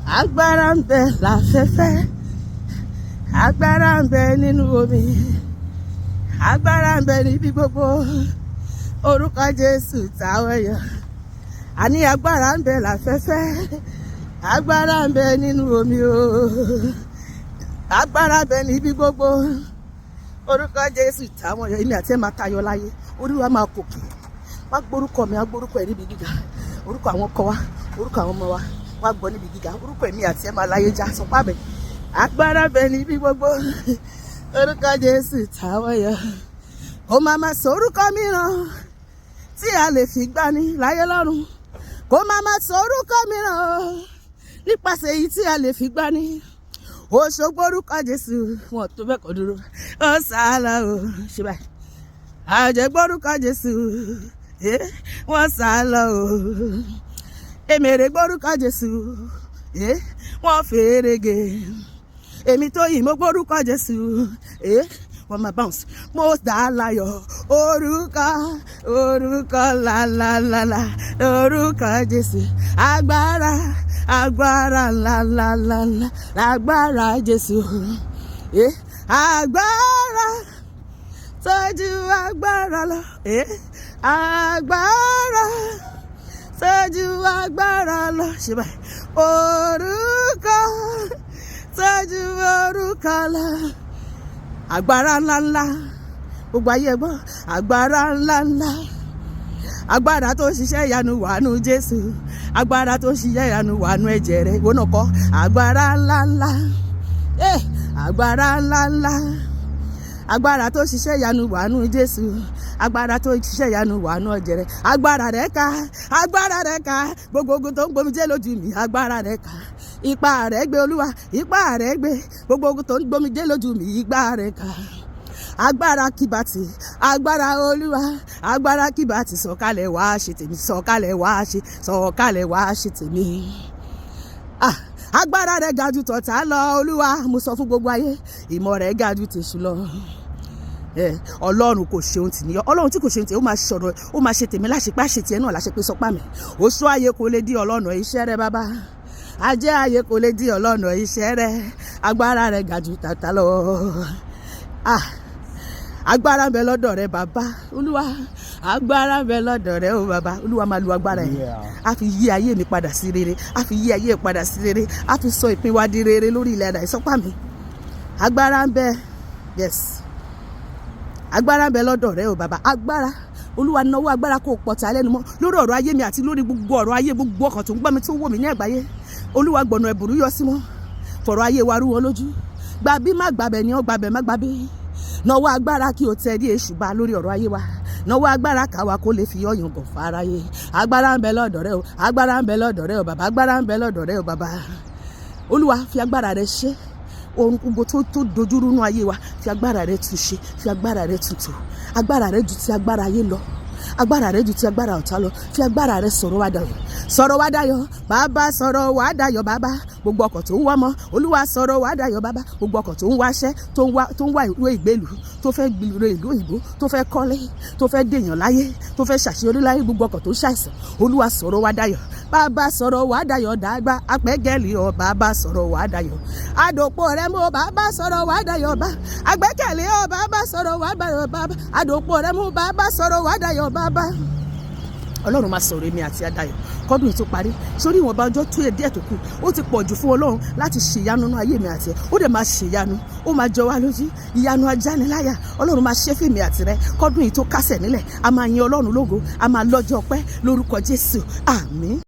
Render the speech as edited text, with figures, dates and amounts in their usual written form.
Agbára ń bẹ láfẹ́fẹ́, agbára ń bẹ nínú omi, agbára ń bẹ níbi gbogbo. Orúkọ Jesu táwọn yọ. Àní agbára ń bẹ láfẹ́fẹ́, agbára ń bẹ nínú omi o, agbára ń bẹ níbi gbogbo. Orúkọ Jesu táwọn yọ. Èmi àti ẹ máa tayọ láyé, Olúwa máa gòkè. Má gbórúkọ mi, á gbórúkọ ẹ níbi gíga. Orúkọ àwọn ọkọ wa, orúkọ àwọn ọmọ wa, wá gbọ́ níbi gíga. Orúkọ èmi àti ẹ máa láyé já sọ pábẹ. Agbára bẹ níbi gbogbo. Orúkọ Jésù táwọn yọ. Ó máa máa sọ orúkọ mìíràn tí a lè fi gbani láyé lọ́run. Kó máa máa sọ orúkọ mìíràn nípasẹ̀ èyí tí a lè fi gbani. Òṣogbo orúkọ Jésù wọn tó bẹ́ẹ̀ kọ́ dúró. Ó sálọ o ṣe báyìí. Àjẹgbọ́ orúkọ Jésù wọ́n sálọ o. Èmèrè gbórúkọ Jésù wọ́n fèrègè. Èmi tó yìn mo gbórúkọ Jésù wọ́n máa bounce. Mo dá láyọ̀ orúkọ lálálálá orúkọ Jésù. Agbára lálálálá lágbára Jésù. Agbára tójú agbára lọ. Agbára tójú agbára lọ. Ṣé báyìí? Orúkọ tójú orúkọ lọ. Agbára ńláńlá, gbogbo ayé ẹ gbọ́. Agbára ńláńlá, agbára tó ṣiṣẹ́ ìyanu wàánú Jésù. Agbára tó ṣiṣẹ́ ìyanu wàánú ẹ̀jẹ̀ rẹ̀. Ìwọ náà kọ́. Agbára ńláńlá, agbára ńláńlá, agbára tó ṣiṣẹ́ ìyanu wàánú Jésù. Agbára tó ṣiṣẹ́ ìyanu wàánú ẹ̀jẹ̀ rẹ̀. Agbára rẹ̀ ká, agbára rẹ̀ ká, gbogbo ogun tó ń gbomijé lójú mi. Agbára rẹ̀ ká, ipá rẹ̀ gbé Olúwa, ipá rẹ̀ gbé gbogbo ogun tó ń gbomijé lójú mi. Ipá rẹ̀ ká, agbára kìbàtì, agbára Olúwa, agbára kìbàtì sọ̀kalẹ̀ wá ṣe tèmi, sọ̀kalẹ̀ wá ṣe tèmi. Agbára rẹ̀ ga jù tọ̀tá lọ Olúwa, mo sọ fún gbogbo ayé, ìmọ̀ rẹ̀ ga jù tèṣù lọ. Ọlọ́run kò ṣe ohun tì ní Ọlọ́run tí kò ṣe ohun tì ó máa sọ̀rọ̀, ó máa ṣe tèmi láṣepé, àṣetì ẹ náà láṣepé sọpá mi. Oṣù ayé kò lè dí ọlọ́nà iṣẹ́ rẹ bàbá, ajé ayé kò lè dí ọlọ́nà iṣẹ́ rẹ. Agbára rẹ̀ ga jù tọ̀tá lọ. Agbára ń bẹ lọ́dọ̀ rẹ bàbá Olúwa, agbára ń bẹ lọ́dọ̀ rẹ o bàbá. Olúwa máa lu agbára yẹn, a fi yí ayé mi padà sí rere, a fi yí ayé padà sí rere, a fi sọ ìpín wa di rere lórí ilẹ̀ àdá ìsọpá mi. Agbára ń bẹ, yes, agbára ń bẹ lọ́dọ̀ rẹ o bàbá. Agbára, Olúwa náwó agbára kó pọ̀ tà lẹ́nu mọ́ lórí ọ̀rọ̀ ayé mi àti lórí gbogbo ọ̀rọ̀ ayé gbogbo ọkàn tó ń gbọ́ mi tó ń wò mí ní àgbáyé. Olúwa gbọ̀nà ẹ̀bùrú yọ sí wọn, fọ̀rọ̀ ayé wa rú wọn lójú. Gbàbí má gbàbẹ̀ ni ó gbàbẹ̀ má gbàbí. Náwó agbára kí o tẹ̀ dí èṣù bá lórí ọ̀rọ̀ ayé wa. Náwó agbára káwa kó lè fi ọyàn gàn fáráyé. Agbára ń bẹ lọ́dọ̀ rẹ o, agbára ń bẹ lọ́dọ̀ rẹ o bàbá, agbára ń bẹ lọ́dọ̀ rẹ o bàbá. Olúwa fi agbára rẹ ṣe ohun gbogbo tó dojúrú nú ayé wa. Fi agbára rẹ tún ṣe, fi agbára rẹ tún tò. Agbára rẹ ju ti agbára ayé lọ, agbára rẹ ju ti agbára ọ̀tá lọ. Fi agbára rẹ sọ̀rọ̀ wá dayọ̀, sọ̀rọ̀ wá dayọ̀ bàbá, sọ̀rọ̀ wá dayọ̀ bàbá. Gbogbo ọkọ̀ tó ń wá mọ́ Olúwa sọ̀rọ̀ wá dayọ̀ bàbá. Gbogbo ọkọ̀ tó ń wáṣẹ́, tó ń wá ìwé ìgbélú, tó fẹ́ gbìlúre ìlú òyìnbó, tó fẹ́ kọ́lé, tó fẹ́ dèèyàn láyé, tó fẹ́ ṣàṣeyọrí láyé. Gbogbo ọkọ̀ tó ń ṣàìsàn Olúwa sọ̀rọ̀ wá dayọ̀ bàbá, sọ̀rọ̀ wá dayọ̀ dàgbà. Apẹ́gẹ́lì ọ bàbá, sọ̀rọ̀ wá dayọ̀. Àdòpọ̀ rẹ mú bàbá, sọ̀rọ̀ wá dayọ̀ bá. Àgbẹ́kẹ̀lé ọ bàbá, sọ̀rọ̀ wá dayọ̀ bàbá. Àdòpọ̀ rẹ mú bàbá, sọ̀rọ̀ wá dayọ̀ bàbá. Ọlọ́run máa sọ̀rọ̀ èmi àti adayọ̀ kọ́dún yìí tó parí. Sórí ìwọ̀nba ọjọ́ tó yẹ díẹ̀ tó kù, ó ti pọ̀ jù fún Ọlọ́run láti ṣèyanu nínú ayé mi àti ẹ. Ó dẹ̀ máa ṣèyanu, ó máa jọ wá lójú, ìyanu ajániláyà. Ọlọ́run máa ṣe fèmí àti rẹ kọ́dún yìí tó kásẹ̀ nílẹ̀. A máa yin Ọlọ́run lógo, a máa lọ́jọ́ ọpẹ́ lórúkọ Jésù, àmín.